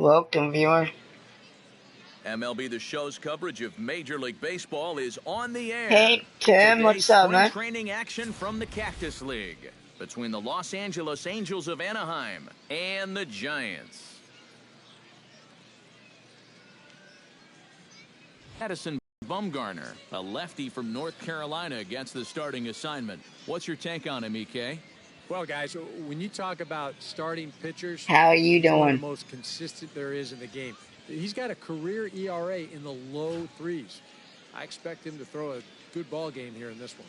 Welcome, viewer. MLB The Show's coverage of Major League Baseball is on the air. Hey, Tim, Today's what's up, man? training action from the Cactus League between the Los Angeles Angels of Anaheim and the Giants. Madison Bumgarner, a lefty from North Carolina, gets the starting assignment. What's your take on him, EK? Well, guys, when you talk about starting pitchers, how are you he's one of doing? the most consistent there is in the game. He's got a career ERA in the low threes. I expect him to throw a good ball game here in this one.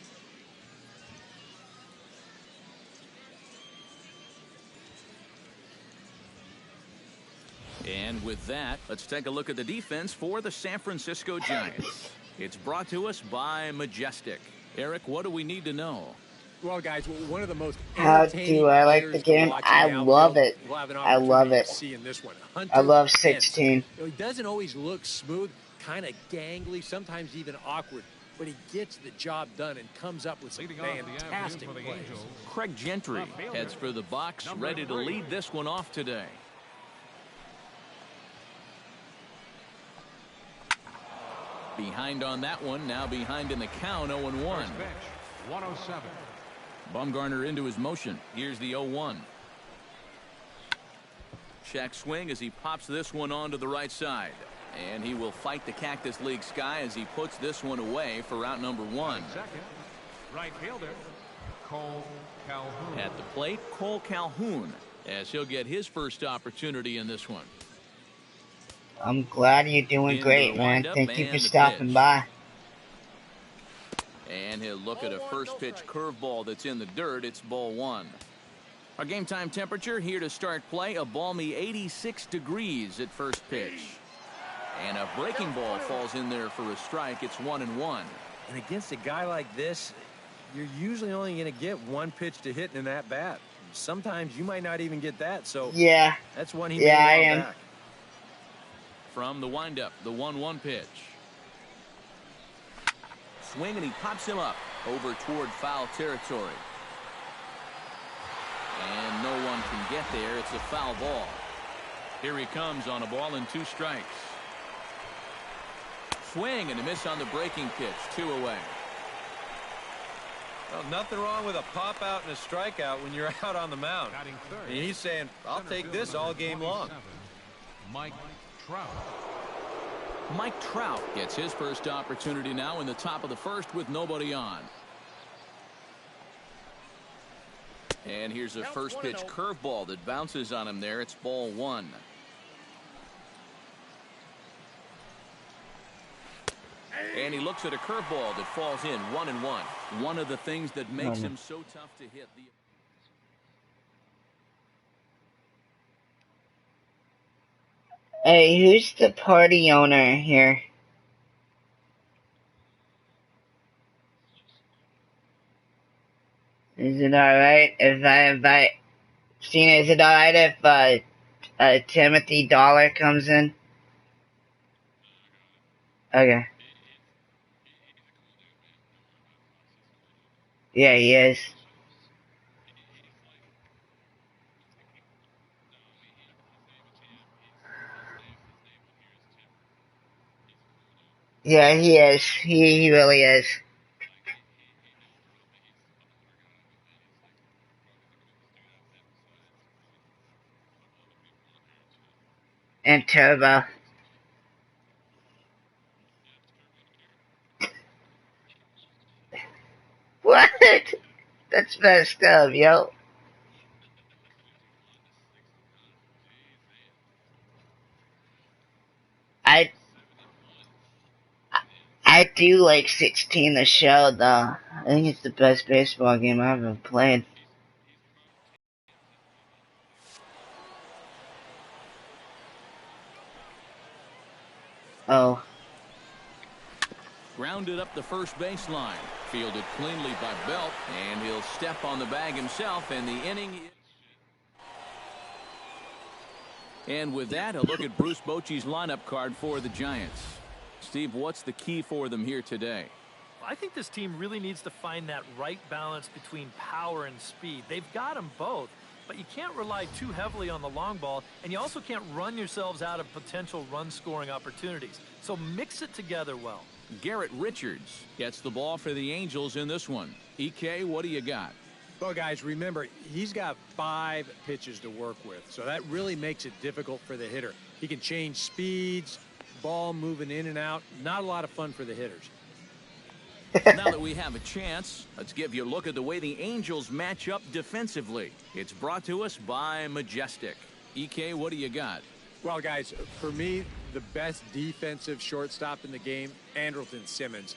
And with that, let's take a look at the defense for the San Francisco Giants. It's brought to us by Majestic. Eric, what do we need to know? Well, guys, one of the most How do I like the game? I love it. I love it. See in this one. Hunter I love 16. He doesn't always look smooth, kind of gangly, sometimes even awkward, but he gets the job done and comes up with some fantastic plays. Craig Gentry heads for the box, ready to lead this one off today. Behind on that one, now behind in the count, 0-1. 107. Bumgarner into his motion. Here's the 0-1. Check swing as he pops this one onto the right side. And he will fight the Cactus League sky as he puts this one away for out number 1. Second, right fielder, Cole Calhoun. At the plate, Cole Calhoun, as he'll get his first opportunity in this one. I'm glad you're doing great, man. Thank you for stopping by. And he'll look at a first pitch curveball that's in the dirt. It's ball 1. Our game time temperature here to start play, a balmy 86 degrees at first pitch. And a breaking ball falls in there for a strike. It's 1-1. And against a guy like this, you're usually only going to get one pitch to hit in that bat. Sometimes you might not even get that. So yeah, that's one he I am. Back. From the windup, the 1-1 pitch. Swing, and he pops him up over toward foul territory. And no one can get there. It's a foul ball. Here he comes on a ball and 2 strikes. Swing and a miss on the breaking pitch. 2 away. Well, nothing wrong with a pop out and a strikeout when you're out on the mound. And he's saying, I'll take this all game long. Mike Trout. Mike Trout gets his first opportunity now in the top of the first with nobody on. And here's a first pitch curveball that bounces on him there. It's ball 1. And he looks at a curveball that falls in 1-1. One of the things that makes him so tough to hit. Hey, who's the party owner here? Is it alright if I invite... Cena, is it alright if Timothy Dollar comes in? Okay. Yeah, he is. Yeah, he is. He really is. And Turbo. What? That's messed up, yo. I do like 16 the show, though. I think it's the best baseball game I've ever played. Oh. Grounded up the first baseline. Fielded cleanly by Belt. And he'll step on the bag himself, and the inning... And with that, a look at Bruce Bochy's lineup card for the Giants. Steve, what's the key for them here today? I think this team really needs to find that right balance between power and speed. They've got them both, but you can't rely too heavily on the long ball, and you also can't run yourselves out of potential run-scoring opportunities. So mix it together well. Garrett Richards gets the ball for the Angels in this one. EK, what do you got? Well, guys, remember, he's got 5 pitches to work with, so that really makes it difficult for the hitter. He can change speeds, ball moving in and out. Not a lot of fun for the hitters. Now that we have a chance, let's give you a look at the way the Angels match up defensively. It's brought to us by Majestic. EK, what do you got? Well, guys, for me, the best defensive shortstop in the game, Andrelton Simmons.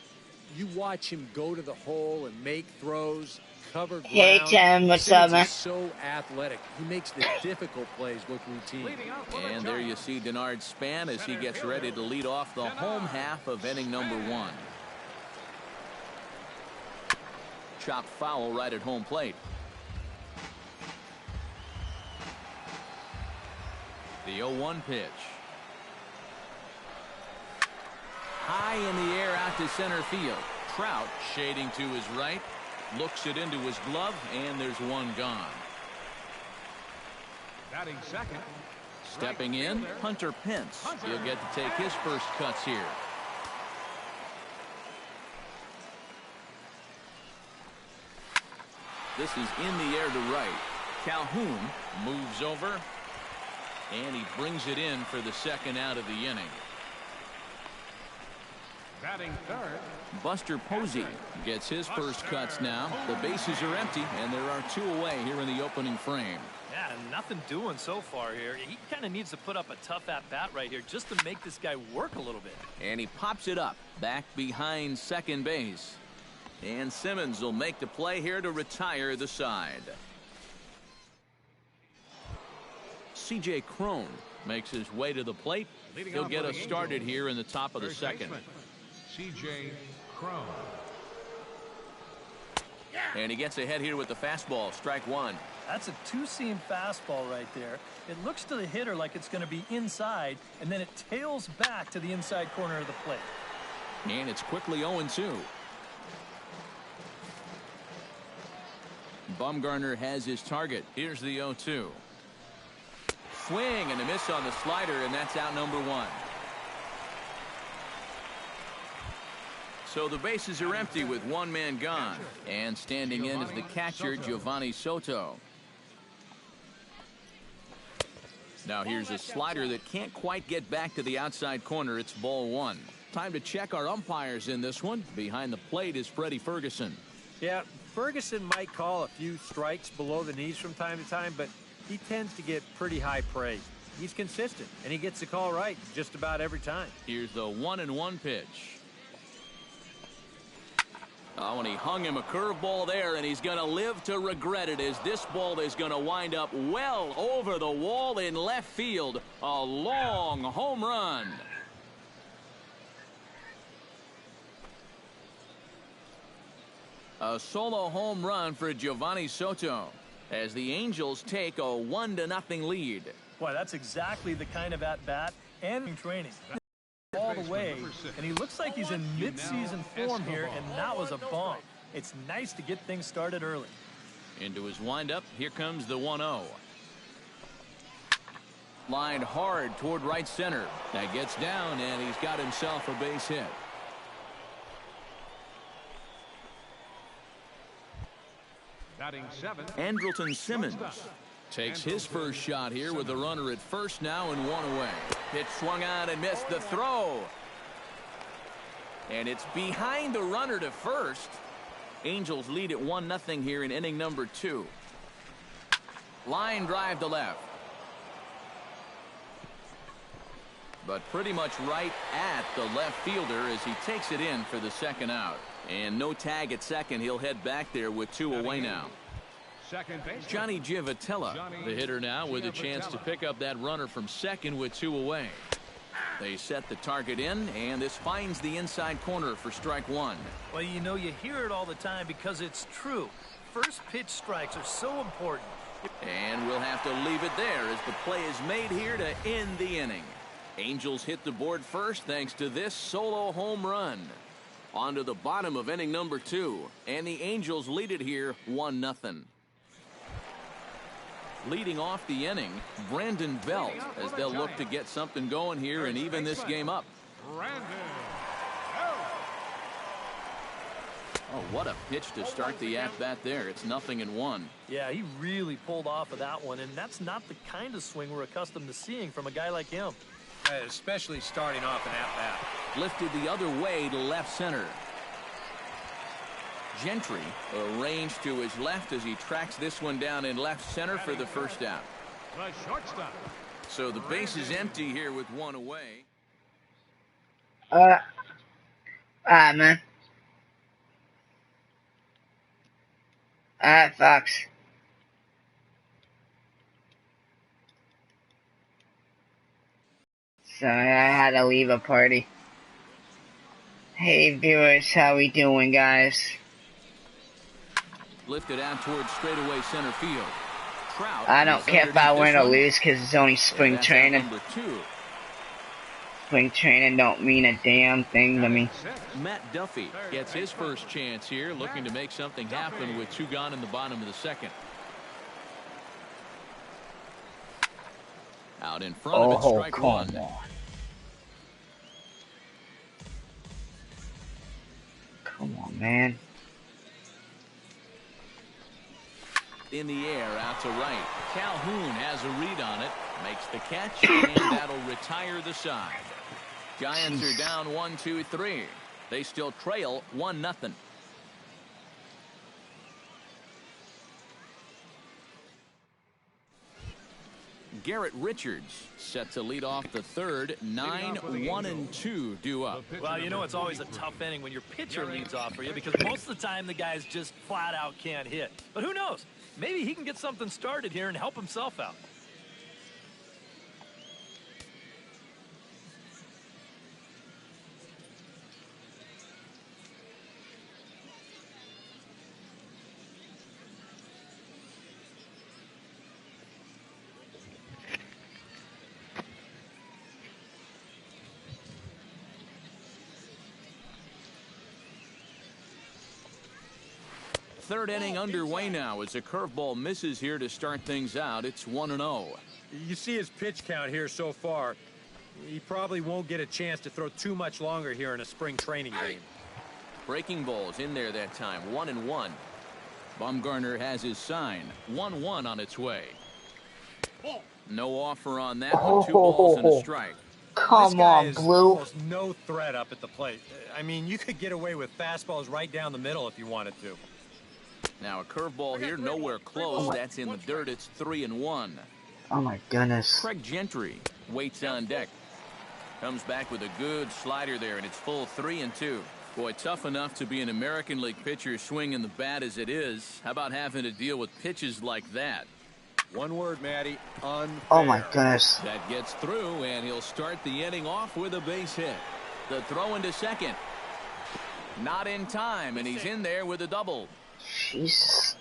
You watch him go to the hole and make throws, cover ground. Hey, Tim, what's up, Simmons man? is so athletic. He makes the difficult plays look routine. And there you see Denard Span as he gets ready to lead off the home half of inning number 1. Chopped foul right at home plate. The 0-1 pitch. High in the air out to center field. Trout shading to his right. Looks it into his glove, and there's one gone. Batting second. Stepping in, Hunter Pence. He'll get to take his first cuts here. This is in the air to right. Calhoun moves over, and he brings it in for the second out of the inning. Batting third. Buster Posey gets his first cuts now. The bases are empty, and there are 2 away here in the opening frame. Yeah, nothing doing so far here. He kind of needs to put up a tough at-bat right here just to make this guy work a little bit. And he pops it up back behind second base. And Simmons will make the play here to retire the side. C.J. Cron makes his way to the plate. He'll get us started here in the top of the second. C.J. Cron. And he gets ahead here with the fastball. Strike 1. That's a 2-seam fastball right there. It looks to the hitter like it's going to be inside, and then it tails back to the inside corner of the plate. And it's quickly 0-2. Bumgarner has his target. Here's the 0-2. Swing and a miss on the slider, and that's out number 1. So the bases are empty with 1 man gone. And standing in is the catcher, Giovanni Soto. Now here's a slider that can't quite get back to the outside corner. It's ball 1. Time to check our umpires in this one. Behind the plate is Freddie Ferguson. Yeah, Ferguson might call a few strikes below the knees from time to time, but he tends to get pretty high praise. He's consistent, and he gets the call right just about every time. Here's the 1-1 pitch. Oh, and he hung him a curveball there, and he's going to live to regret it as this ball is going to wind up well over the wall in left field. A long home run. A solo home run for Giovanni Soto as the Angels take a 1-0 lead. Boy, that's exactly the kind of at-bat and training. All the way, and he looks like he's in mid-season form here, and that was a bomb. It's nice to get things started early. Into his windup, here comes the 1-0. Lined hard toward right center. That gets down, and he's got himself a base hit. Batting 7. Andrelton Simmons takes his first shot here with the runner at first now and 1 away. Pitch swung on and missed the throw. And it's behind the runner to first. Angels lead at 1-0 here in inning number 2. Line drive to left. But pretty much right at the left fielder as he takes it in for the second out. And no tag at second. He'll head back there with 2 away now. Second base. Johnny Givotella, the hitter now, with a chance to pick up that runner from second with 2 away. They set the target in, and this finds the inside corner for strike 1. Well, you know, you hear it all the time because it's true. First pitch strikes are so important. And we'll have to leave it there as the play is made here to end the inning. Angels hit the board first thanks to this solo home run. On to the bottom of inning number 2, and the Angels lead it here 1-0. Leading off the inning, Brandon Belt, as they'll look to get something going here and even this game up. Oh, what a pitch to start the at-bat there. It's 0-1. Yeah, he really pulled off of that one, and that's not the kind of swing we're accustomed to seeing from a guy like him. Especially starting off an at-bat. Lifted the other way to left center. Gentry arranged to his left as he tracks this one down in left center for the first out. The shortstop. So the base is empty here with one away. Man. Fox. So I had to leave a party. Hey viewers, how we doing, guys? Lifted out towards straightaway center field. Trout. I don't care if I win or lose because it's only spring training. Number 2. Spring training don't mean a damn thing to me. Matt Duffy gets his first chance here, looking to make something happen with 2 gone in the bottom of the second. Out in front of it, strike one. Come on, man. In the air, out to right. Calhoun has a read on it, makes the catch, and that'll retire the side. Giants are down 1-2-3. They still trail 1-0. Garrett Richards set to lead off the third. 9-1-2 due up. Well, you know it's always a tough inning when your pitcher leads off for you because most of the time the guys just flat out can't hit. But who knows? Maybe he can get something started here and help himself out. Third inning underway now as a curveball misses here to start things out. It's 1-0. You see his pitch count here so far. He probably won't get a chance to throw too much longer here in a spring training game. Breaking balls in there that time. 1-1. Bumgarner has his sign. 1-1 on its way. No offer on that one. 2 balls and a strike. Come on, Blue. Almost no threat up at the plate. I mean, you could get away with fastballs right down the middle if you wanted to. Now a curveball here, nowhere close. That's in the dirt. It's 3-1. Oh my goodness. Craig Gentry waits on deck. Comes back with a good slider there, and it's full 3-2. Boy, tough enough to be an American League pitcher swinging the bat as it is. How about having to deal with pitches like that? One word, Matty. Unfair. Oh my goodness. That gets through, and he'll start the inning off with a base hit. The throw into second. Not in time, and he's in there with a double. Jesus.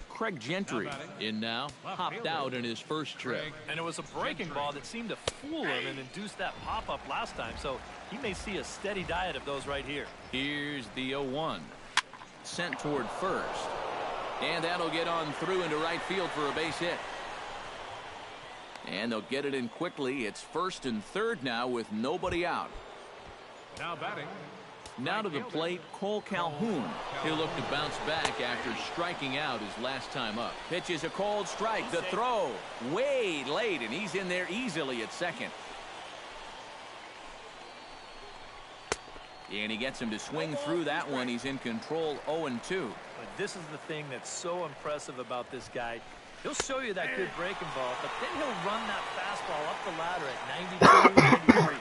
Craig Gentry in now, hopped out in his first trip. And it was a breaking ball that seemed to fool him and induce that pop-up last time, so he may see a steady diet of those right here. Here's the 0-1. Sent toward first. And that'll get on through into right field for a base hit. And they'll get it in quickly. It's first and third now with nobody out. Now batting. Now to the plate, Cole Calhoun. He'll look to bounce back after striking out his last time up. Pitches a cold strike. The throw way late, and he's in there easily at second. And he gets him to swing through that one. He's in control 0-2. But this is the thing that's so impressive about this guy. He'll show you that good breaking ball, but then he'll run that fastball up the ladder at 92, 93.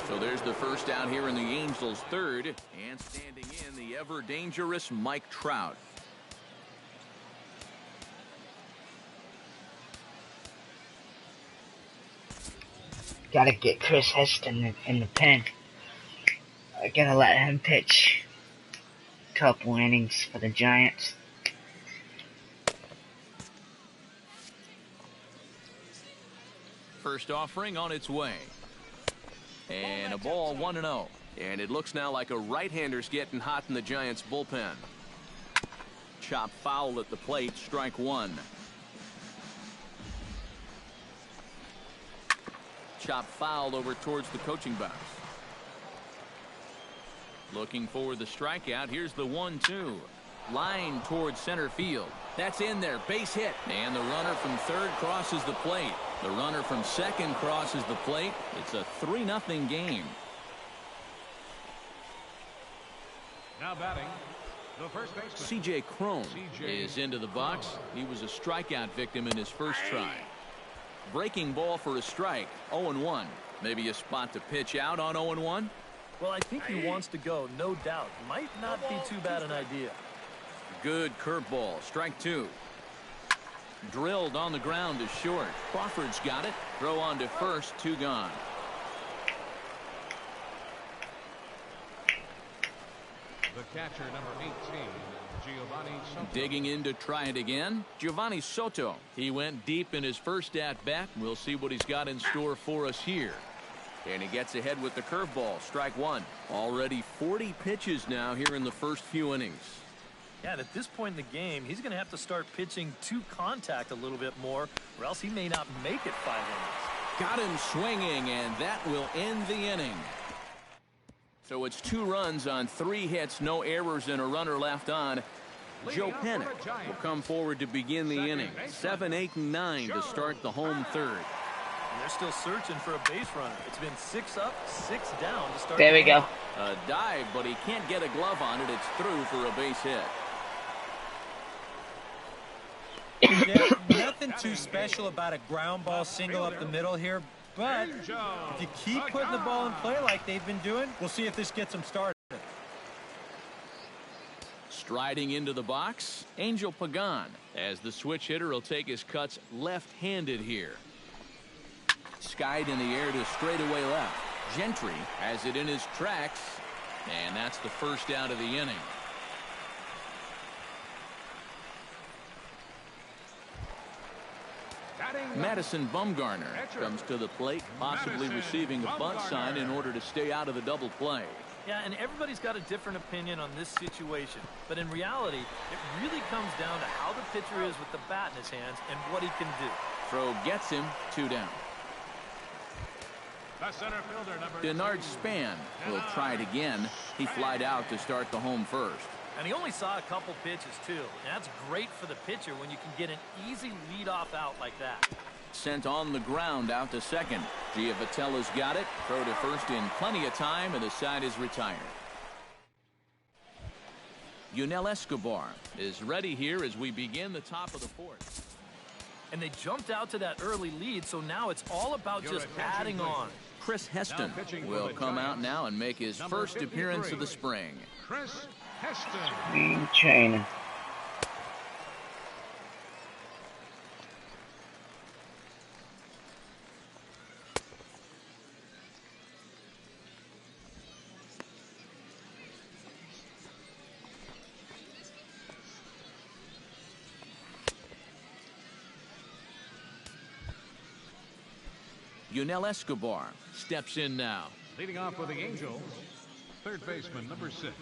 So there's the first out here in the Angels' third. And standing in, the ever-dangerous Mike Trout. Gotta get Chris Heston in the pen. I gotta let him pitch a couple innings for the Giants. First offering on its way. And a ball 1-0. And it looks now like a right-hander's getting hot in the Giants' bullpen. Chop foul at the plate, strike one. Chop foul over towards the coaching box. Looking for the strikeout. Here's the 1-2. Line towards center field. That's in there. Base hit. And the runner from third crosses the plate. The runner from second crosses the plate. It's a 3-0 game. Now batting, the first baseman. C.J. Cron is into the box. He was a strikeout victim in his first try. Breaking ball for a strike. 0-1. Maybe a spot to pitch out on 0-1. Well, I think he wants to go, no doubt. Might not be too bad an idea. Good curveball. Strike two. Drilled on the ground to short. Crawford's got it. Throw on to first. 2 gone. The catcher, number 18, Giovanni Soto. Digging in to try it again. Giovanni Soto. He went deep in his first at-bat. We'll see what he's got in store for us here. And he gets ahead with the curveball. Strike one. Already 40 pitches now here in the first few innings. Yeah, and at this point in the game, he's going to have to start pitching to contact a little bit more, or else he may not make it 5 innings. Got him swinging, and that will end the inning. So it's 2 runs on 3 hits, no errors, and a runner left on. Joe Pennick will come forward to begin the inning. 7, 8, and 9 to start the home third. And they're still searching for a base runner. It's been 6 up, 6 down to start. There we go. A dive, but he can't get a glove on it. It's through for a base hit. Yeah, nothing too special about a ground ball single up the middle here, but if you keep putting the ball in play like they've been doing, we'll see if this gets them started. Striding into the box, Angel Pagan, as the switch hitter will take his cuts left-handed here. Skied in the air to straightaway left. Gentry has it in his tracks, and that's the first out of the inning. Madison Bumgarner comes to the plate, possibly receiving a bunt sign in order to stay out of the double play. Yeah, and everybody's got a different opinion on this situation. But in reality, it really comes down to how the pitcher is with the bat in his hands and what he can do. Throw gets him, 2 down. The center fielder, number Denard Span will try it again. He flied out to start the home first. And he only saw a couple pitches, too. And that's great for the pitcher when you can get an easy leadoff out like that. Sent on the ground out to second. Giavatella's got it. Throw to first in plenty of time, and the side is retired. Yunel Escobar is ready here as we begin the top of the 4th. And they jumped out to that early lead, so now it's all about just adding on. Chris Heston will come out now and make his first appearance of the spring. Chris Heston. Green training. Yunel Escobar steps in now. Leading off for the Angels, third baseman, number 6,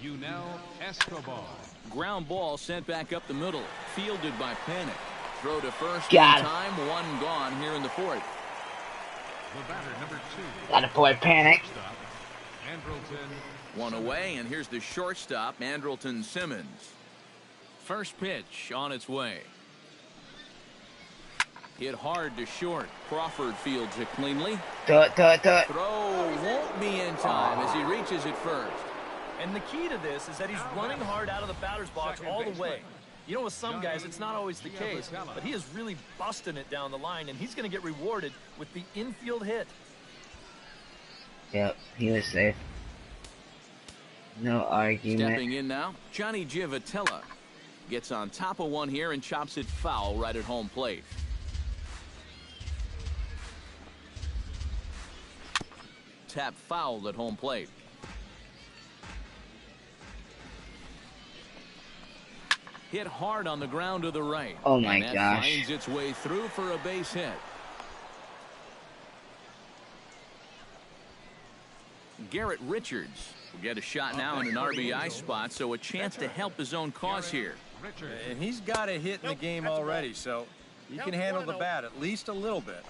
Yunel Escobar. Ground ball sent back up the middle. Fielded by Panic. Throw to first Got in it. time. 1 gone here in the 4th. The batter, number 2. Got a boy Panic. Stop. Andrelton. 1 away, and here's the shortstop, Andrelton Simmons. First pitch on its way. Hit hard to short. Crawford fields it cleanly. Do it. Throw won't be in time as he reaches it first. And the key to this is that he's running hard out of the batter's box all the way. You know, with some guys, it's not always the case, but he is really busting it down the line, and he's going to get rewarded with the infield hit. Yep, he was safe. No argument. Stepping in now, Johnny Giavotella gets on top of one here and chops it foul right at home plate. Tap fouled at home plate. Hit hard on the ground to the right. Oh my and that gosh. finds its way through for a base hit. Garrett Richards will get a shot now in an RBI spot, so a chance to help his own cause here. And he's got a hit in the game already, so he can handle the bat at least a little bit.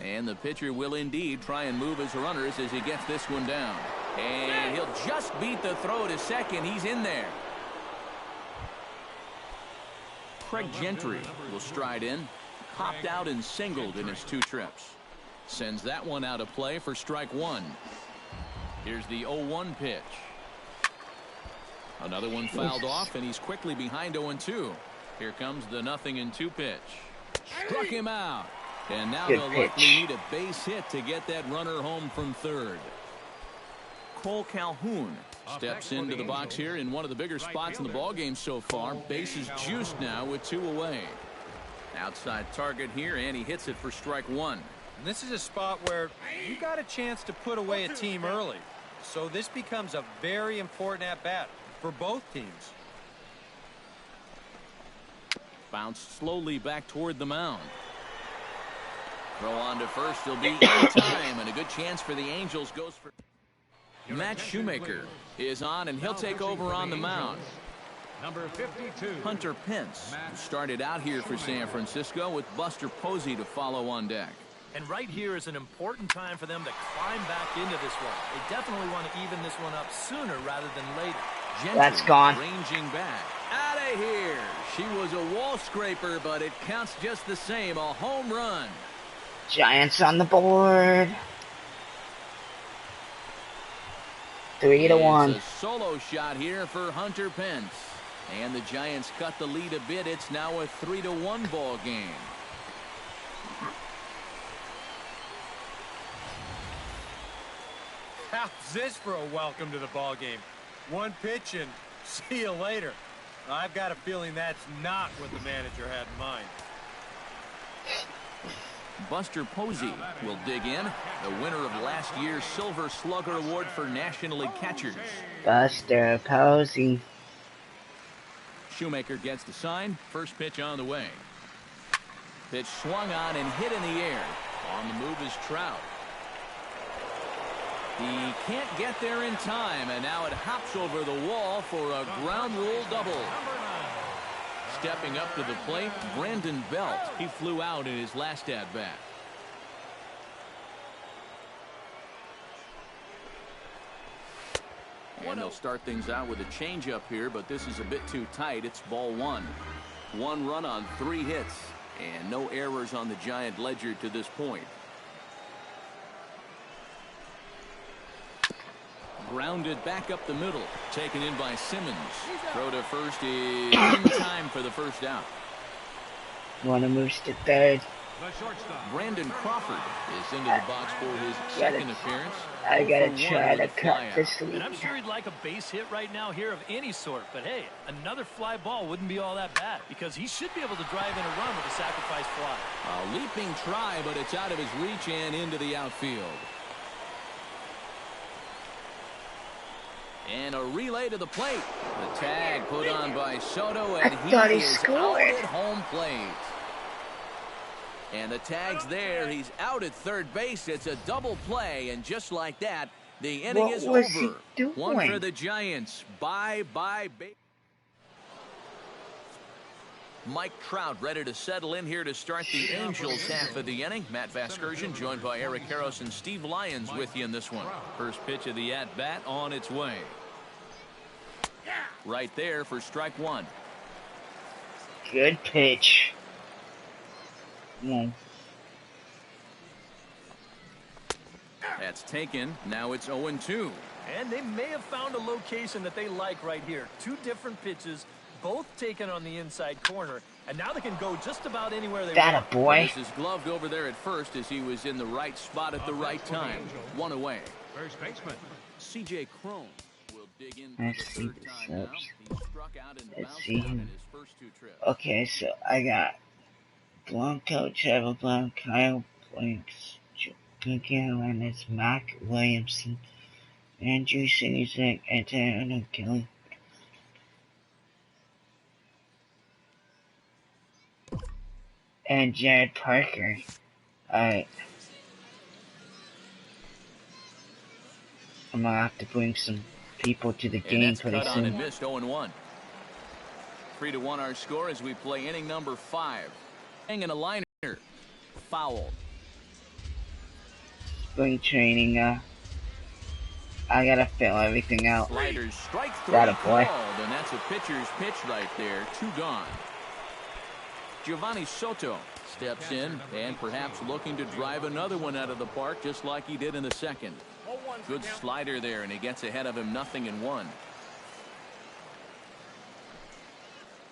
And the pitcher will indeed try and move his runners as he gets this one down. And he'll just beat the throw to second. He's in there. Craig Gentry will stride in. Hopped out and singled in his 2 trips. Sends that one out of play for strike 1. Here's the 0-1 pitch. Another one fouled off, and he's quickly behind 0-2. Here comes the 0-2 pitch. Struck him out. And now they'll likely need a base hit to get that runner home from third. Cole Calhoun steps into the box here in one of the bigger spots in the ballgame so far. Bases juiced now with 2 away. Outside target here, and he hits it for strike 1. And this is a spot where you got a chance to put away a team early. So this becomes a very important at-bat for both teams. Bounced slowly back toward the mound. Throw on to first. He'll be in time, and a good chance for the Angels goes for... Matt Shoemaker is on, and he'll take over on the mound. Number 52. Hunter Pence started out here for San Francisco with Buster Posey to follow on deck. And right here is an important time for them to climb back into this one. They definitely want to even this one up sooner rather than later. Gentry that's gone. Ranging back. Out of here. She was a wall scraper, but it counts just the same. A home run. Giants on the board. 3-1. It's a solo shot here for Hunter Pence. And the Giants cut the lead a bit. It's now a 3-1 ball game. How's this for a welcome to the ball game? One pitch and see you later. I've got a feeling that's not what the manager had in mind. Buster Posey will dig in, the winner of last year's Silver Slugger Award for National League catchers. Buster Posey. Shoemaker gets the sign. First pitch on the way. Pitch swung on and hit in the air. On the move is Trout. He can't get there in time, and now it hops over the wall for a ground rule double. Stepping up to the plate, Brandon Belt. He flew out in his last at-bat. And they'll start things out with a changeup here, but this is a bit too tight. It's ball 1. 1 run on 3 hits, and no errors on the Giant ledger to this point. Grounded back up the middle. Taken in by Simmons. Throw to first is in time for the first out. Wanna move to third. Brandon Crawford is into the box for his second appearance. I gotta try to cut this And lead. I'm sure he'd like a base hit right now here of any sort. But hey, another fly ball wouldn't be all that bad because he should be able to drive in a run with a sacrifice fly. A leaping try, but it's out of his reach and into the outfield. And a relay to the plate. The tag put on by Soto, and he is out at home plate. And the tag's there. He's out at third base. It's a double play, and just like that, the inning is over. One for the Giants. Bye-bye. Mike Trout ready to settle in here to start the Angels half of the inning. Matt Vasgersian joined by Eric Karros and Steve Lyons with you in this one. First pitch of the at-bat on its way. Right there for strike 1. Good pitch. That's taken. Now it's 0-2. And they may have found a location that they like right here. 2 different pitches, both taken on the inside corner. And now they can go just about anywhere they want. That a boy. This is gloved over there at first as he was in the right spot at the right time. 1 away. First baseman. C.J. Cron will dig in for Let's the see third the time now. subs. He struck out and Let's bounced see out him. in his first 2 trips. Okay, so I got Blanco, Trevor Blanc, Kyle Blanks, Cookie Lennis, Mac Williamson, Andrew Sinizek, and Tanner Kelly. And Jared Parker. Alright. I'm gonna have to bring some people to the And game that's pretty cut on soon. and missed. 0-1. 3-1 our score as we play inning number 5. Hanging a liner. Foul. Spring training, I gotta fill everything out. Sliders strike 3 Got it, boy. called, and that's a pitcher's pitch right there. 2 gone. Giovanni Soto steps in and perhaps looking to drive another one out of the park just like he did in the second. Good slider there, and he gets ahead of him 0-1.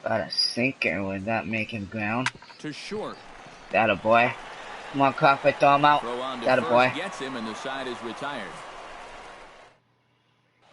Got a sinker. Would that make him ground? To short. That a boy. Come on, Crawford, throw him out. Throw on to That a first boy. gets him, and the side is retired.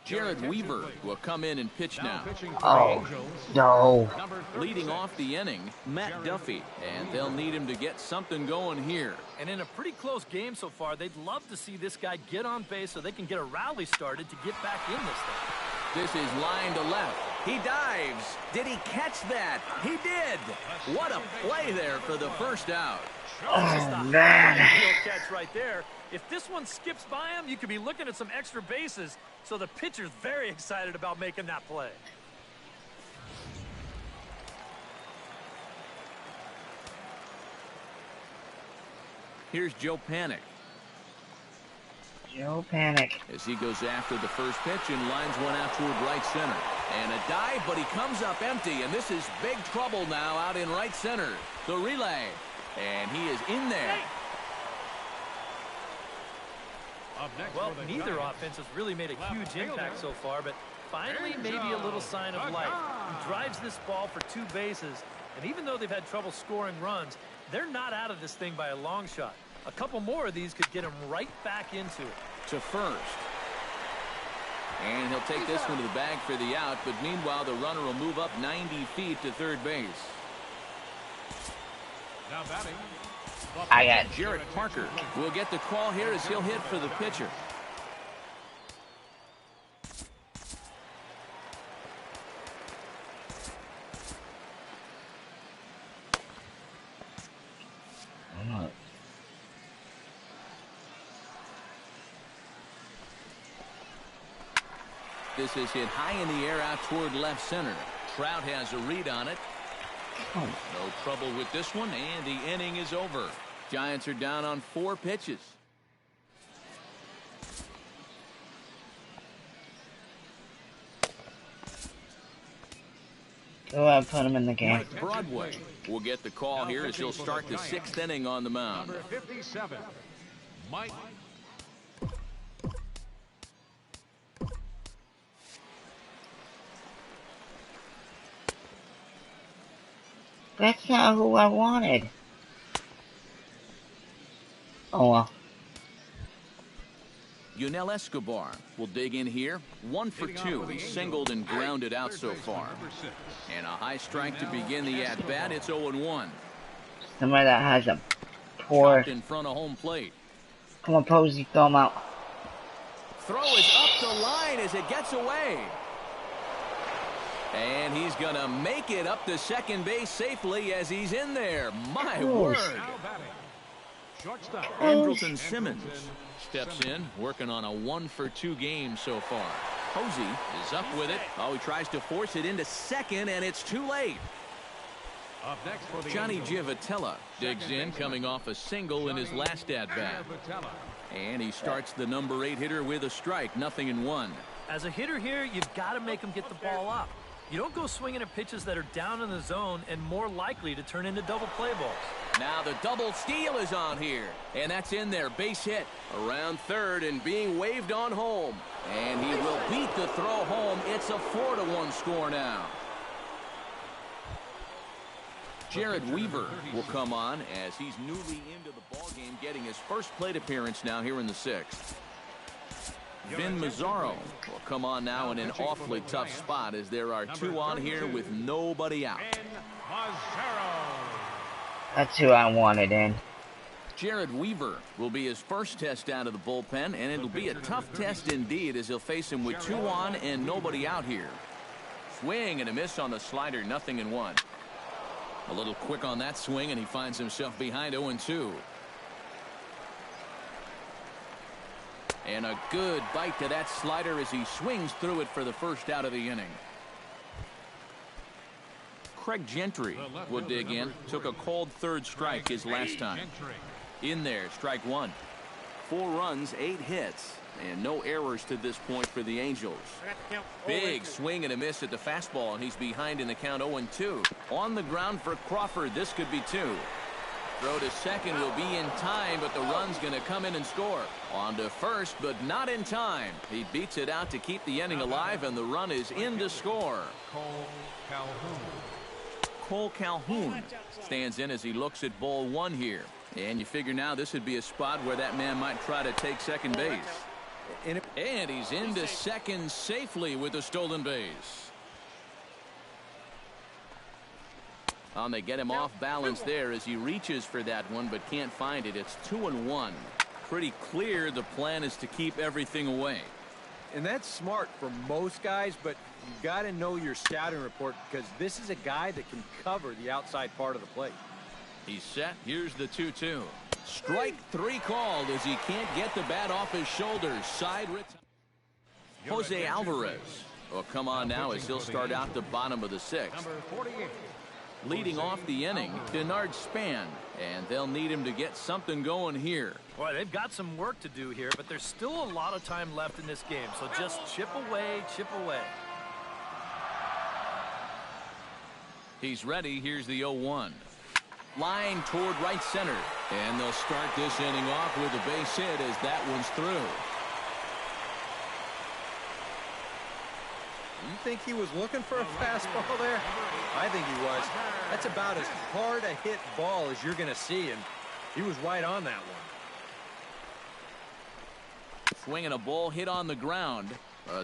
Jared Weaver will come in and pitch now. Oh, no. Leading off the inning, Matt Duffy, and they'll need him to get something going here. And in a pretty close game so far, they'd love to see this guy get on base so they can get a rally started to get back in this thing. This is line to left. He dives. Did he catch that? He did. What a play there for the first out. Oh, man. Catch right there. If this one skips by him, you could be looking at some extra bases. So the pitcher's very excited about making that play. Here's Joe Panic. Joe Panic. As he goes after the first pitch and lines one out toward right center. And a dive, but he comes up empty, and this is big trouble now out in right center. The relay, and he is in there. Well, neither offense has really made a huge impact so far, but finally maybe a little sign of life. He drives this ball for 2 bases, and even though they've had trouble scoring runs, they're not out of this thing by a long shot. A couple more of these could get him right back into it. To first. And he'll take this one to the bag for the out, but meanwhile the runner will move up 90 feet to third base. Now batting. I got Jarrett Parker will get the call here as he'll hit for the pitcher. This is hit high in the air out toward left center. Trout has a read on it. No trouble with this one, and the inning is over. Giants are down on 4 pitches. Go ahead, put him in the game. Mike Broadway will get the call here as he'll start the 6th inning on the mound. Number 57, Mike. That's not who I wanted. Oh well. Yunel Escobar will dig in here. 1 for 2. He's singled and grounded out so far. And a high strike to begin the at-bat. It's 0-1. Somebody that has a poor... Chopped in front of home plate. Come on, Posey, throw him out. Throw is up the line as it gets away. And he's going to make it up to second base safely as he's in there. My word. Now batting. Shortstop. Andrelton Simmons steps in, working on a 1 for 2 game so far. Posey is up with it. Oh, he tries to force it into second, and it's too late. Up next for the Johnny Angels. Giavotella digs in, coming off a single in his last at-bat. And he starts the number 8 hitter with a strike, 0-1. As a hitter here, you've got to make him get the ball up. You don't go swinging at pitches that are down in the zone and more likely to turn into double play balls. Now the double steal is on here, and that's in there. Base hit around third and being waved on home. And he will beat the throw home. It's a 4-1 score now. Jared Weaver will come on as he's newly into the ballgame, getting his first plate appearance now here in the 6th. Vin Mazzaro will come on now in an awfully tough spot as there are 2 on here with nobody out. That's who I wanted in. Jared Weaver will be his first test out of the bullpen, and it'll be a tough test indeed as he'll face him with 2 on and nobody out here. Swing and a miss on the slider, 0-1. A little quick on that swing, and he finds himself behind 0-2. And a good bite to that slider as he swings through it for the first out of the inning. Craig Gentry will dig in. Took a called third strike his last time. In there, strike one. 4 runs, 8 hits, and no errors to this point for the Angels. Big swing and a miss at the fastball, and he's behind in the count 0-2. On the ground for Crawford, this could be 2. Throw to second will be in time, but the run's going to come in and score. On to first, but not in time. He beats it out to keep the inning alive, and the run is in to score. Cole Calhoun stands in as he looks at ball 1 here. And you figure now this would be a spot where that man might try to take second base. And he's into second safely with a stolen base. They get him off balance there as he reaches for that one but can't find it. It's 2-1. Pretty clear the plan is to keep everything away. And that's smart for most guys, but you got to know your scouting report because this is a guy that can cover the outside part of the plate. He's set. Here's the 2-2. Strike 3 called as he can't get the bat off his shoulders. Side Jose Alvarez will come on now as he'll start out the bottom of the 6th. Leading off the inning, Denard Span, and they'll need him to get something going here. Boy, they've got some work to do here, but there's still a lot of time left in this game, so just chip away, chip away. He's ready. Here's the 0-1. Line toward right center, and they'll start this inning off with a base hit as that one's through. You think he was looking for a fastball there? I think he was. That's about as hard a hit ball as you're going to see, and he was right on that one. Swinging a ball hit on the ground.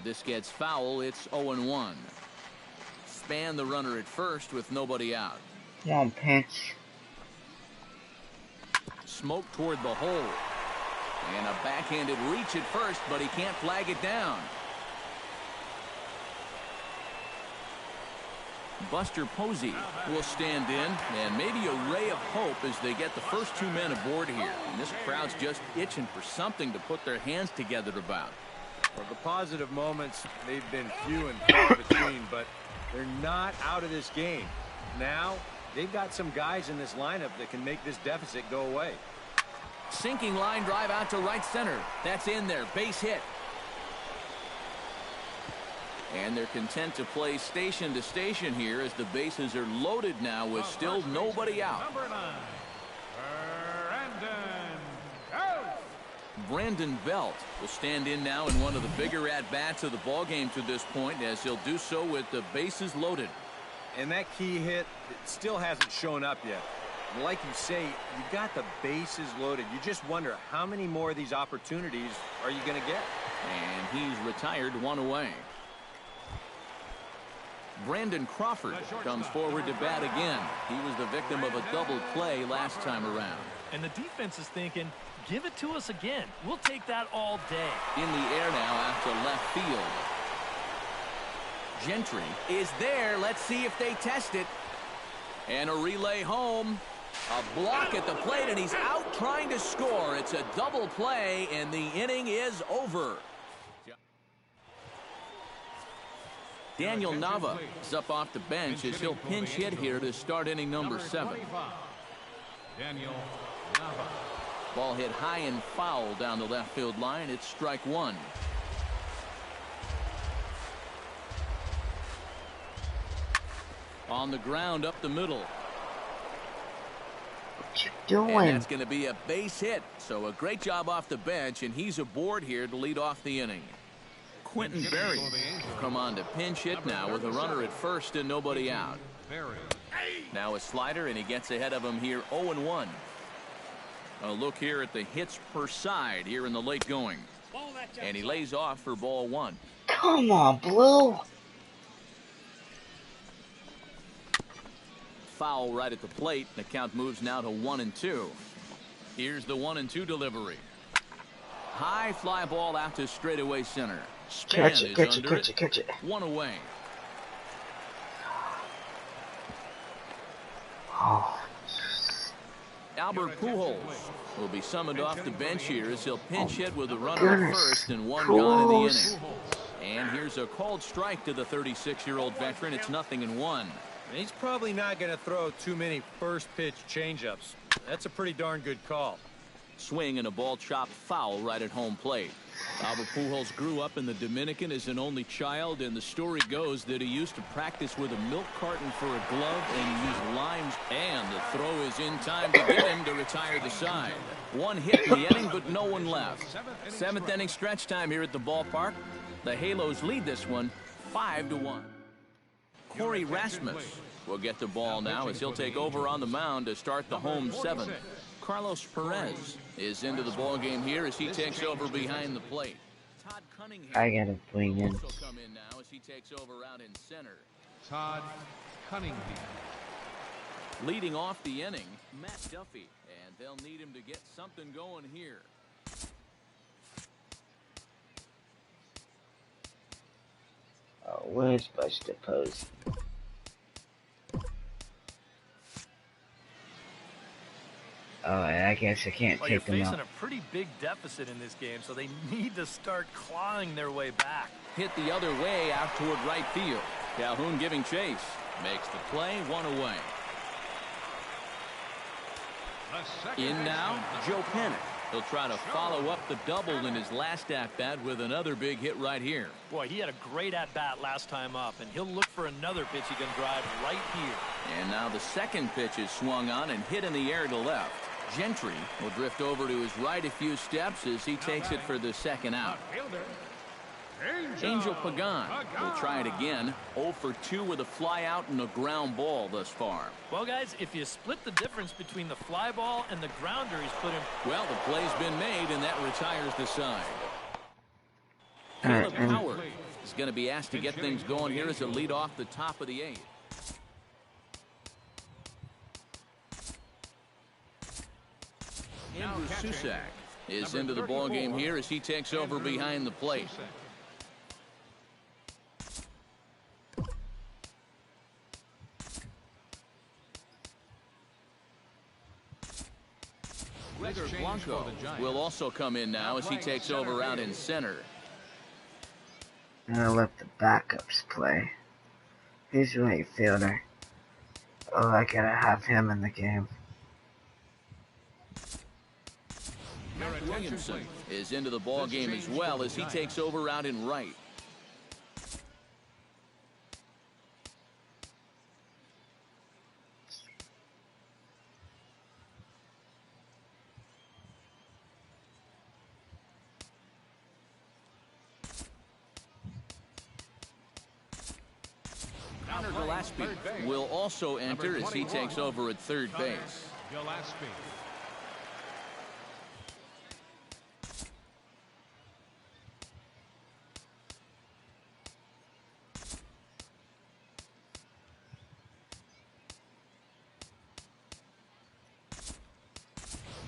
This gets foul. It's 0-1. Span the runner at first with nobody out. Come on, pinch. Smoke toward the hole. And a backhanded reach at first, but he can't flag it down. Buster Posey will stand in, and maybe a ray of hope as they get the first 2 men aboard here. And this crowd's just itching for something to put their hands together about. Well, the positive moments, they've been few and far between, but they're not out of this game. Now, they've got some guys in this lineup that can make this deficit go away. Sinking line drive out to right center. That's in there. Base hit. And they're content to play station to station here as the bases are loaded now with still nobody out. Brandon Belt will stand in now in one of the bigger at-bats of the ballgame to this point as he'll do so with the bases loaded. And that key hit still hasn't shown up yet. Like you say, you got the bases loaded. You just wonder how many more of these opportunities are you going to get? And he's retired, 1 away. Brandon Crawford comes forward to bat again. He was the victim of a double play last time around. And the defense is thinking, give it to us again. We'll take that all day. In the air now out to left field. Gentry is there. Let's see if they test it. And a relay home. A block at the plate, and he's out trying to score. It's a double play, and the inning is over. Daniel Nava is up off the bench as he'll pinch hit here to start inning number 7. Daniel Nava. Ball hit high and foul down the left field line. It's strike 1. On the ground up the middle. What you doing? And that's going to be a base hit. So a great job off the bench, and he's aboard here to lead off the inning. Quentin Berry come on to pinch hit now with a runner at first and nobody out. Now a slider, and he gets ahead of him here 0-1. A look here at the hits per side here in the late going. And he lays off for ball 1. Come on, Blue. Foul right at the plate. The count moves now to 1-2. Here's the 1-2 delivery. High fly ball out to straightaway center. Span Catch it, is catch it, under catch it, catch it. 1 away. Oh. Albert Pujols will be summoned off the bench here as he'll pinch hit with a runner at Goodness. first and one gone in the Pujols. inning. And here's a called strike to the 36-year-old veteran. It's 0-1. And he's probably not going to throw too many first pitch changeups. That's a pretty darn good call. Swing and a ball chopped foul right at home plate. Albert Pujols grew up in the Dominican as an only child, and the story goes that he used to practice with a milk carton for a glove and he used limes, and the throw is in time to get him to retire the side. One hit in the inning, but no one left. Seventh inning stretch time here at the ballpark. The Halos lead this one 5-1. Corey Rasmus will get the ball now as he'll take over on the mound to start the home seventh. Carlos Perez is into the ball game here as he takes over behind the plate. Todd Cunningham I gotta bring in. also come in now as he takes over out in center. Todd Cunningham. Leading off the inning, Matt Duffy, and they'll need him to get something going here. Oh, where's Buster Posey? Oh, I guess I can't Well, you're take them facing out. a pretty big deficit in this game, so they need to start clawing their way back. Hit the other way out toward right field. Calhoun giving chase. Makes the play, one away. In now, Joe Panic. He'll try to follow up the double in his last at-bat with another big hit right here. Boy, he had a great at-bat last time up, and he'll look for another pitch he can drive right here. And now the second pitch is swung on and hit in the air to left. Gentry will drift over to his right a few steps as he takes it for the second out. Angel Pagan will try it again. 0 for 2 with a fly out and a ground ball thus far. Well, guys, if you split the difference between the fly ball and the grounder he's put in. Well, the play's been made, and that retires the side. Alright, Caleb Howard is going to be asked to get things going here as a lead off the top of the 8th. Andrew Susak is into the ball game here as he takes over behind the plate. Edgar Blanco will also come in now as he takes over out in center. I'm gonna let the backups play. He's right fielder. Oh, I gotta have him in the game. Williamson is into the ball game as well as he takes over out in right. Connor Gillespie will also enter as he takes over at third base. Gillespie.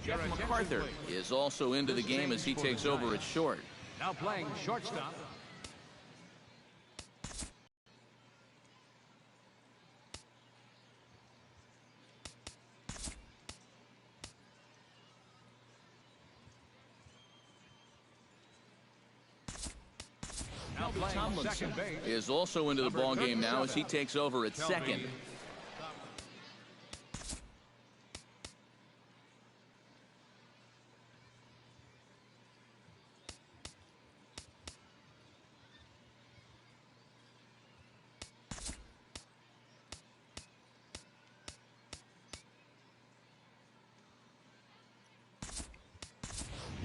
Jeff MacArthur is also into the game as he takes over at short. Now playing shortstop. Now playing Tomlinson second base. is also into the ball game now as he takes over at second.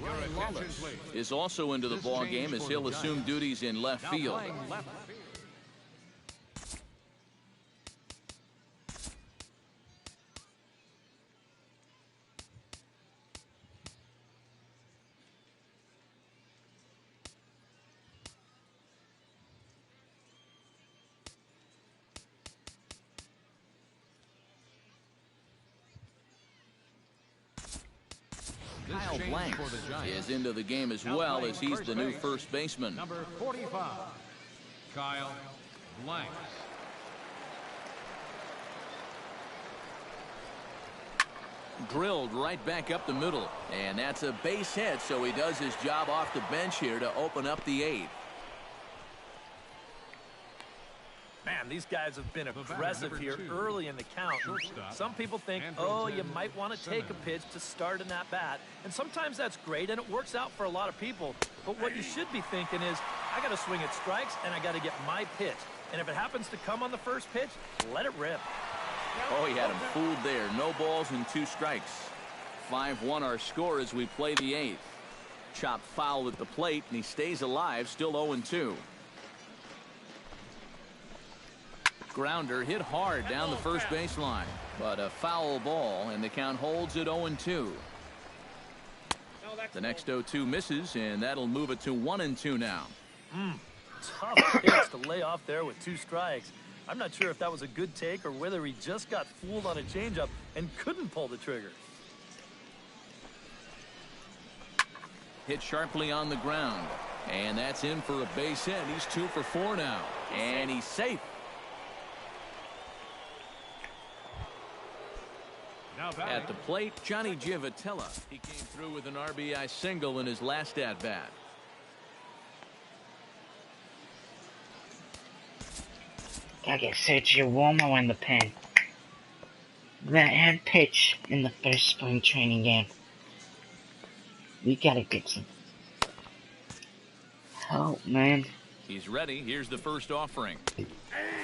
Ryan Lawless is also into the ball game as he'll assume duties in left field. Kyle Blanks is into the game as well as he's the new first baseman. Number 45, Kyle Blanks. Drilled right back up the middle. And that's a base hit, so he does his job off the bench here to open up the 8th. Man, these guys have been aggressive here early in the count. Some people think, oh, you might want to take a pitch to start in that bat. And sometimes that's great, and it works out for a lot of people. But what you should be thinking is, I got to swing at strikes, and I got to get my pitch. And if it happens to come on the first pitch, let it rip. Oh, he had him fooled there. No balls and 2 strikes. 5-1 our score as we play the 8th. Chopped foul at the plate, and he stays alive, still 0-2. Grounder hit hard down the first baseline, but a foul ball, and the count holds at 0-2. The next 0-2 misses, and that'll move it to 1-2 now. Tough pitch to lay off there with 2 strikes. I'm not sure if that was a good take or whether he just got fooled on a changeup and couldn't pull the trigger. Hit sharply on the ground, and that's in for a base hit. He's 2 for 4 now, and he's safe. At the plate, Johnny Givotella. He came through with an RBI single in his last at-bat. Gotta get Sergio Romo in the pen. That had pitch in the first spring training game. We gotta get some help, man. He's ready. Here's the first offering.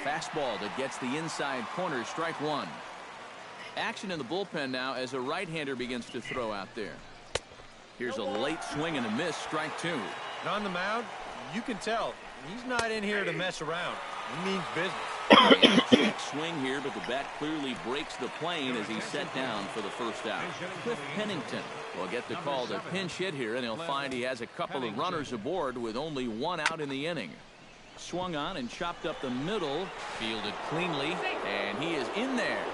Fastball that gets the inside corner. Strike 1. Action in the bullpen now as a right-hander begins to throw out there. Here's a late swing and a miss. Strike 2. And on the mound, you can tell he's not in here to mess around. He means business. Check swing here, but the bat clearly breaks the plane as he's set down for the first out. Cliff Pennington will get the call to pinch hit here, and he'll find he has a couple of runners aboard with only 1 out in the inning. Swung on and chopped up the middle, fielded cleanly, and he is in there.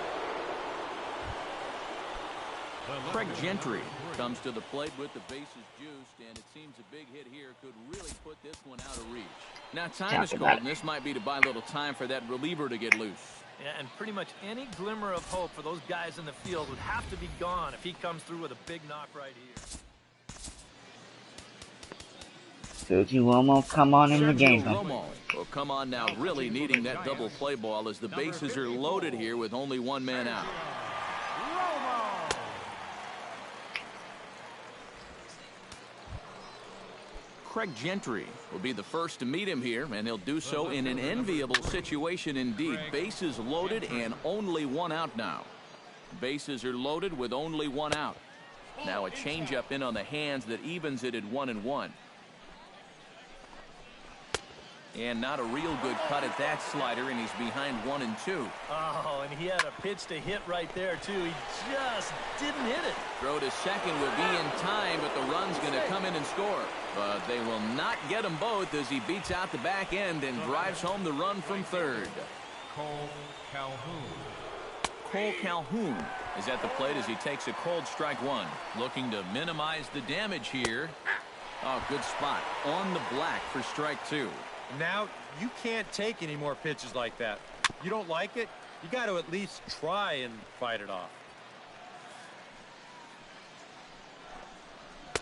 Craig Gentry comes to the plate with the bases juiced, and it seems a big hit here could really put this one out of reach. Now time is called, and this might be to buy a little time for that reliever to get loose. Yeah, and pretty much any glimmer of hope for those guys in the field would have to be gone if he comes through with a big knock right here. Sergio Romo, come on in the game. Romo will come on now, really needing that double play ball as the bases are loaded here with only 1 man out. Craig Gentry will be the first to meet him here, and he'll do so in an enviable situation indeed. Bases loaded and only 1 out now. Bases are loaded with only 1 out. Now a changeup in on the hands that evens it at 1-1. And not a real good cut at that slider, and he's behind 1-2. Oh, and he had a pitch to hit right there, too. He just didn't hit it. Throw to second will be in time, but the run's going to come in and score. But they will not get them both as he beats out the back end and drives home the run from third. Cole Calhoun. Cole Calhoun is at the plate as he takes a cold strike 1. Looking to minimize the damage here. Oh, good spot on the black for strike 2. Now, you can't take any more pitches like that. You don't like it, you got to at least try and fight it off.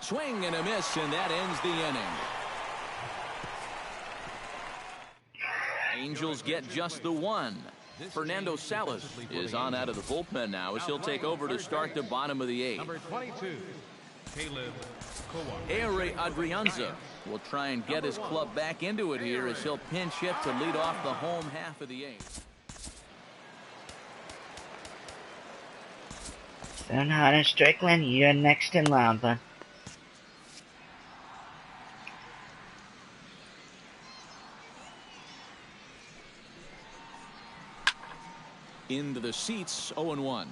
Swing and a miss, and that ends the inning. Angels get just the 1. Fernando Salas is on out of the bullpen now as he'll take over to start the bottom of the 8th. Number 22, Caleb Kowar. Ehire Adrianza will try and get his club back into it here as he'll pinch hit to lead off the home half of the 8th. Hunter Strickland, you're next in line, bud. Into the seats, 0-1.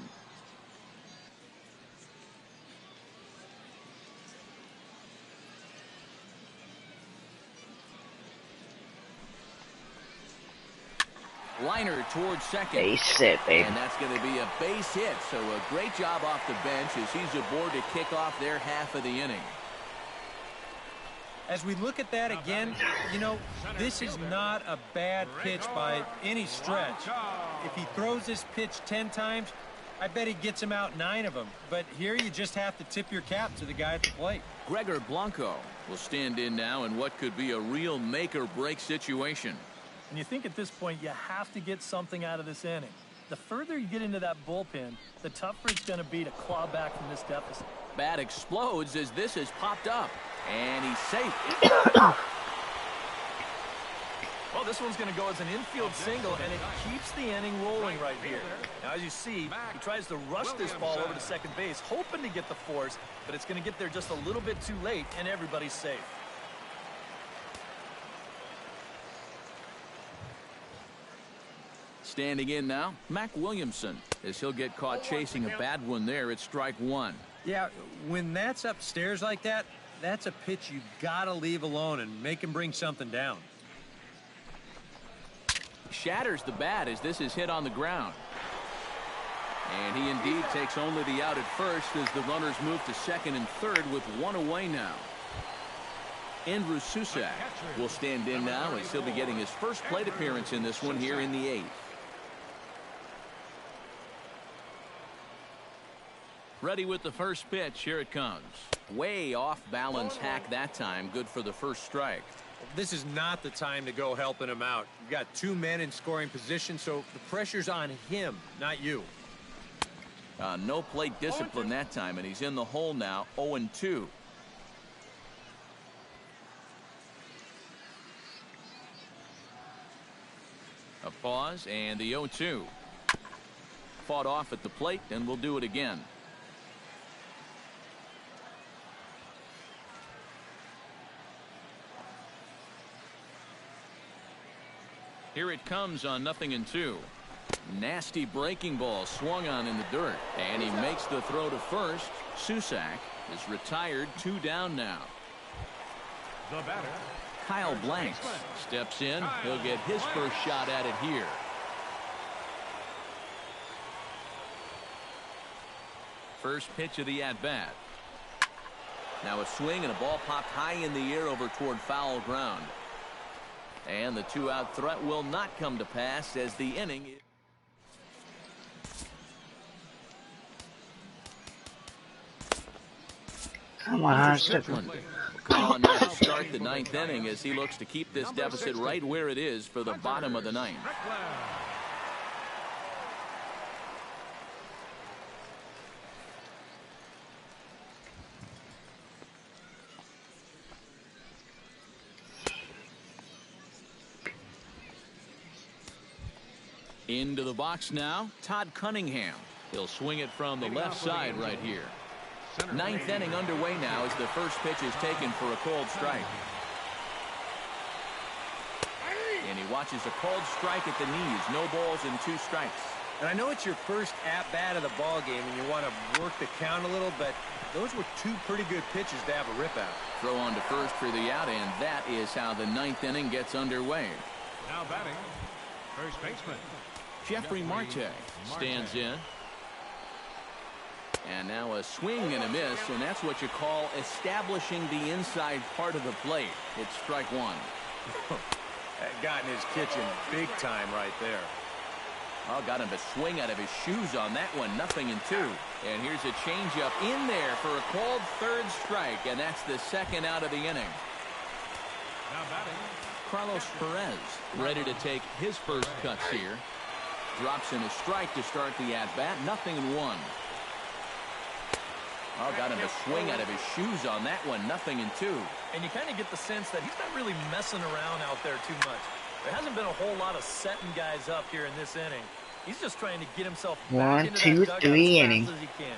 Liner towards second. Base hit, baby. And that's going to be a base hit. So a great job off the bench as he's aboard to kick off their half of the inning. As we look at that again, you know, this is not a bad pitch by any stretch. If he throws this pitch 10 times, I bet he gets him out 9 of them. But here you just have to tip your cap to the guy at the plate. Gregor Blanco will stand in now in what could be a real make-or-break situation. And you think at this point you have to get something out of this inning. The further you get into that bullpen, the tougher it's going to be to claw back from this deficit. Bat explodes as this has popped up. And he's safe. Well, this one's going to go as an infield single, and it keeps the inning rolling right here. Now, as you see, he tries to rush this ball over to second base, hoping to get the force, but it's going to get there just a little bit too late, and everybody's safe. Standing in now, Mac Williamson, as he'll get caught chasing a bad one there at strike 1. Yeah, when that's upstairs like that, that's a pitch you got to leave alone and make him bring something down. Shatters the bat as this is hit on the ground. And he indeed takes only the out at first as the runners move to second and third with 1 away now. Andrew Susak will stand in now as he'll be getting his first plate appearance in this one here in the 8th. Ready with the first pitch. Here it comes. Way off balance hack that time. Good for the first strike. This is not the time to go helping him out. You've got 2 men in scoring position, so the pressure's on him, not you. No plate discipline that time, and he's in the hole now, 0-2. A pause, and the 0-2. Fought off at the plate, and we'll do it again. Here it comes on 0-2. Nasty breaking ball swung on in the dirt, and he makes the throw to first. Susak is retired, 2 down now. The batter, Kyle Blanks steps in. He'll get his first shot at it here. First pitch of the at-bat. Now a swing and a ball popped high in the air over toward foul ground. And the 2-out threat will not come to pass as the inning. Come on, Strickland on now to start the 9th inning as he looks to keep this deficit right where it is for the bottom of the 9th. Into the box now, Todd Cunningham. He'll swing it from the left side right here. 9th inning underway now as the first pitch is taken for a called strike. And he watches a called strike at the knees. No balls and 2 strikes. And I know it's your first at-bat of the ball game and you want to work the count a little, but those were 2 pretty good pitches to have a rip out. Throw on to first for the out, and that is how the 9th inning gets underway. now batting, first baseman. Jeffrey Marte stands in. And now a swing and a miss, and that's what you call establishing the inside part of the plate. It's strike 1. That got in his kitchen big time right there. Oh, got him to swing out of his shoes on that one. 0-2. And here's a changeup in there for a called third strike, and that's the second out of the inning. Now batting, Carlos Perez ready to take his first cuts here. Drops in a strike to start the at-bat. 0-1. Oh, got him to swing out of his shoes on that one. 0-2. And you kind of get the sense that he's not really messing around out there too much. There hasn't been a whole lot of setting guys up here in this inning. He's just trying to get himself back into that dugout as fast as he can.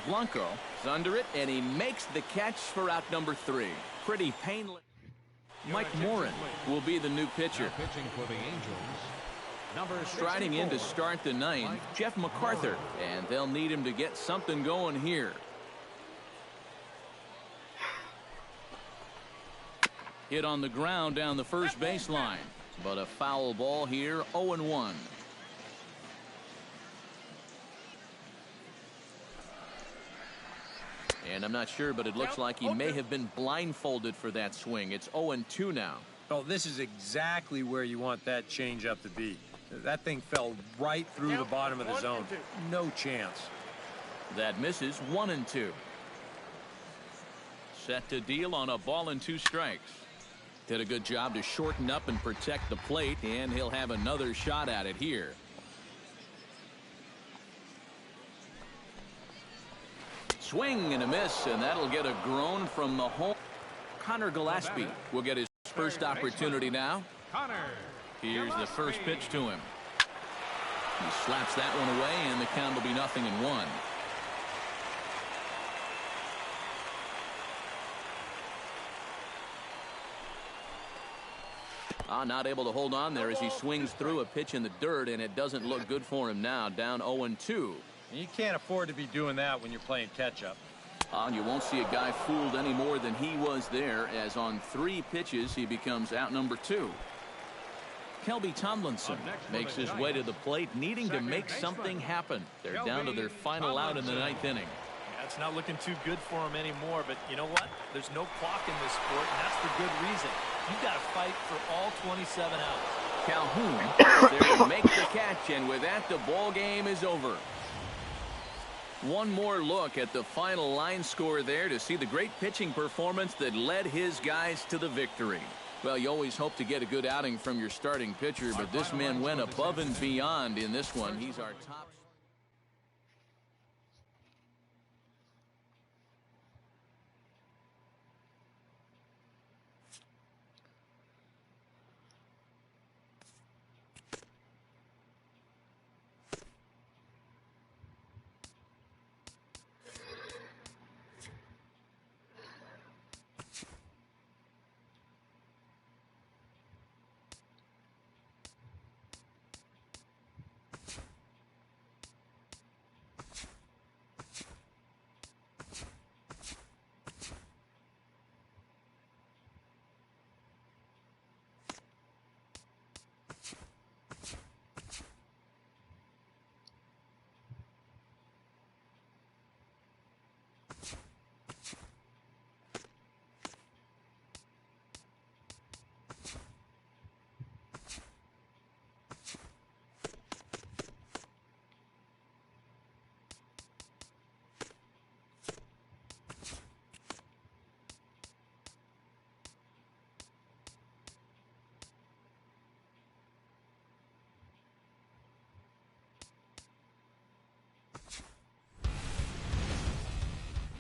Blanco is under it, and he makes the catch for out number 3. Pretty painless. Mike Morin will be the new pitcher. now pitching for the Angels. Number Striding in to 64, start the 9th, Jeff MacArthur, and they'll need him to get something going here. Hit on the ground down the first baseline, but a foul ball here. 0-1. And I'm not sure, but it looks like he may have been blindfolded for that swing. It's 0-2 now. Oh, this is exactly where you want that changeup to be. That thing fell right through the bottom of the zone. No chance. That misses 1-2. Set to deal on a ball and 2 strikes. Did a good job to shorten up and protect the plate, and he'll have another shot at it here. Swing and a miss, and that'll get a groan from the home. Connor Gillespie will get his first opportunity now. Here's the first pitch to him. He slaps that one away, and the count will be 0-1. Not able to hold on there as he swings through a pitch in the dirt, and it doesn't look good for him now. Down 0-2. You can't afford to be doing that when you're playing catch-up. You won't see a guy fooled any more than he was there, as on 3 pitches he becomes out number 2. Kelby Tomlinson makes his way to the plate, needing to make something happen. They're down to their final out in the 9th inning. Yeah, it's not looking too good for him anymore, but you know what? There's no clock in this sport, and that's for good reason. You've got to fight for all 27 outs. Calhoun there to make the catch, and with that, the ball game is over. One more look at the final line score there to see the great pitching performance that led his guys to the victory. Well, you always hope to get a good outing from your starting pitcher, but this man went above and beyond in this one. He's our top.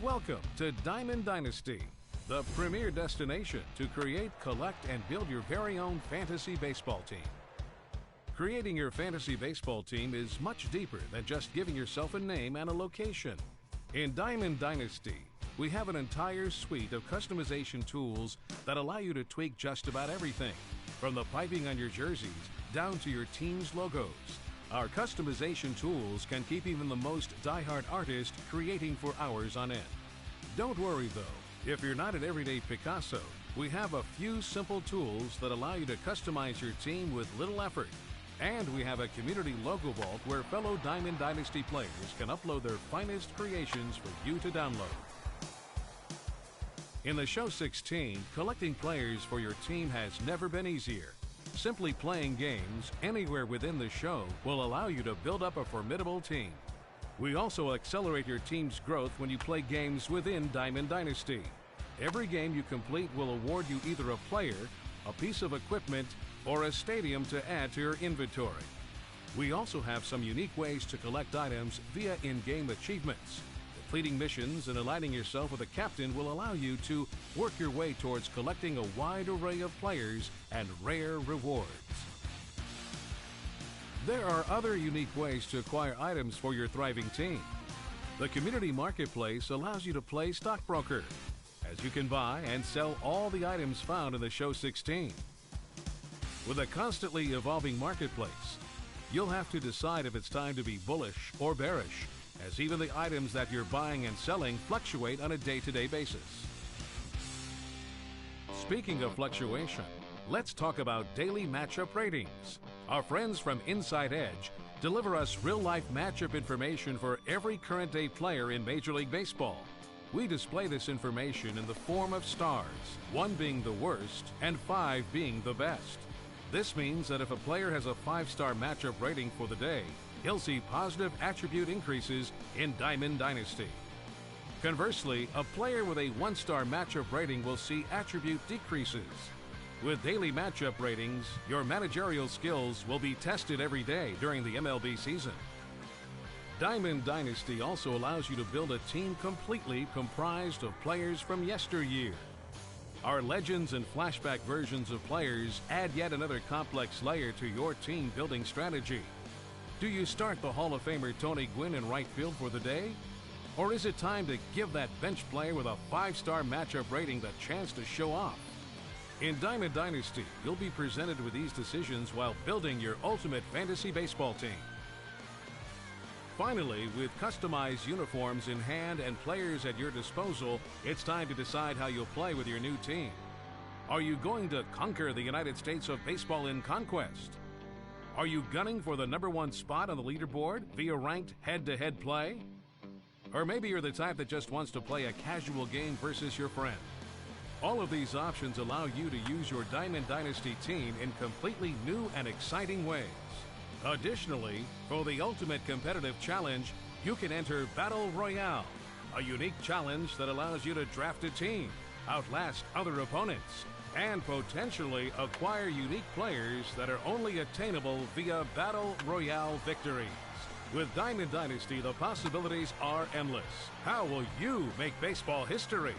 Welcome to Diamond Dynasty, the premier destination to create, collect, and build your very own fantasy baseball team. Creating your fantasy baseball team is much deeper than just giving yourself a name and a location. In Diamond Dynasty, we have an entire suite of customization tools that allow you to tweak just about everything, from the piping on your jerseys down to your team's logos. Our customization tools can keep even the most diehard artist creating for hours on end. Don't worry though, if you're not an everyday Picasso, we have a few simple tools that allow you to customize your team with little effort. And we have a community logo vault where fellow Diamond Dynasty players can upload their finest creations for you to download. In the Show 16, collecting players for your team has never been easier. Simply playing games anywhere within the show will allow you to build up a formidable team. We also accelerate your team's growth when you play games within Diamond Dynasty. Every game you complete will award you either a player, a piece of equipment, or a stadium to add to your inventory. We also have some unique ways to collect items via in-game achievements. Completing missions and aligning yourself with a captain will allow you to work your way towards collecting a wide array of players and rare rewards. There are other unique ways to acquire items for your thriving team. The Community Marketplace allows you to play stockbroker, as you can buy and sell all the items found in the Show 16. With a constantly evolving marketplace, you'll have to decide if it's time to be bullish or bearish, as even the items that you're buying and selling fluctuate on a day-to-day basis. Speaking of fluctuation, let's talk about daily matchup ratings. Our friends from Inside Edge deliver us real-life matchup information for every current-day player in Major League Baseball. We display this information in the form of stars, 1 being the worst and 5 being the best. This means that if a player has a 5-star matchup rating for the day, he'll see positive attribute increases in Diamond Dynasty. Conversely, a player with a 1-star matchup rating will see attribute decreases. With daily matchup ratings, your managerial skills will be tested every day during the MLB season. Diamond Dynasty also allows you to build a team completely comprised of players from yesteryear. Our legends and flashback versions of players add yet another complex layer to your team building strategy. Do you start the Hall of Famer Tony Gwynn in right field for the day? Or is it time to give that bench player with a 5-star matchup rating the chance to show off? In Diamond Dynasty, you'll be presented with these decisions while building your ultimate fantasy baseball team. Finally, with customized uniforms in hand and players at your disposal, it's time to decide how you'll play with your new team. Are you going to conquer the United States of Baseball in conquest? Are you gunning for the #1 spot on the leaderboard via ranked head-to-head play? Or maybe you're the type that just wants to play a casual game versus your friend. All of these options allow you to use your Diamond Dynasty team in completely new and exciting ways. Additionally, for the ultimate competitive challenge, you can enter Battle Royale, a unique challenge that allows you to draft a team, outlast other opponents, and potentially acquire unique players that are only attainable via Battle Royale victories. With Diamond Dynasty, the possibilities are endless. How will you make baseball history?